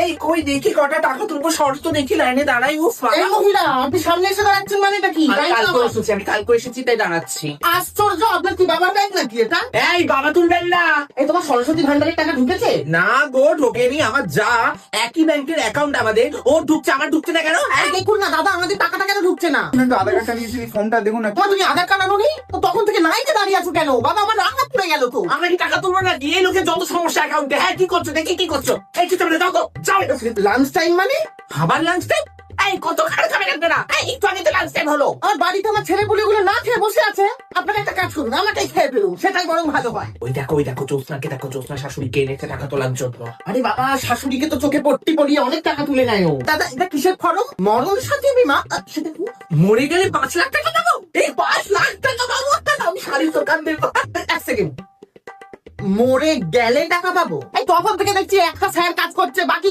এই কই দেখি কটা টাকা তুলবো, শর্ত দেখি লাইনে দাঁড়াই। উফ বাবা। এই মহিলা, আপনি সামনে এসে দাঁড়াচ্ছেন মানেটা কি? আমি কালকে এসেছি, আমি কালকে এসেছি তাই দাঁড়াচ্ছি। আশ্চর্য, আপনার কি বাবার ব্যাগ নাকি এটা? এই বাবা তুলবেন না। এই তোমার সরস্বতী ভান্ডারের টাকা ঢুকেছে? না গো, ঢোকেনি। আমার যা একই ব্যাংকের অ্যাকাউন্ট আমাদের, ও ঢুকছে, আমার ঢুকছে না কেন? এই দেখুন না দাদা, আমাদের টাকাটা কেন ঢুকছে না? আধার কার্ডটা নিয়েছি, ফর্মটা দেখুন না। তোমার তুমি আধার কার্ড আনোনি তো? তখন থেকে লাইনে দাঁড়িয়ে আছো কেন? বাবা আমার রান্না পুড়ে গেল তো। আমরা কি টাকা তুলবো না? এই লোকের যত সমস্যা অ্যাকাউন্টে। হ্যাঁ কি করছো দেখি, কি করছো? এই কিছু যাও তো, যাও। লাঞ্চ টাইম মানে? আবার লাঞ্চ টাইম? এই কত খারাপ খাবেন আপনারা? এই একটু আগে তো লাঞ্চ টাইম হলো। আমার বাড়িতে আমার ছেলে পুলেগুলো না খেয়ে বসে আছে, আপনারা একটা কাজ করুন, আমারটাই খেয়ে ফেলুন, সেটাই বরং ভালো হয়। ওই দেখো জ্যোৎস্নাকে দেখো, জ্যোৎস্না শাশুড়িকে এনেছে টাকা তোলার জন্য। আরে বাবা, শাশুড়িকে তো চোখে পট্টি পরিয়ে অনেক টাকা তুলে নেয় ও। দাদা এটা কিসের ফর্ম? মরণ সাথী বিমা? সেটা কি? মরে গেলে 5 লাখ টাকা দেবো? এই 5 লাখ টাকা পাবো? আমি শাড়ির দোকান দেবো। এক সেকেন্ড। মরে গেলে টাকা পাবো? এই তখন থেকে দেখছি একটা স্যার কাজ করছে, বাকি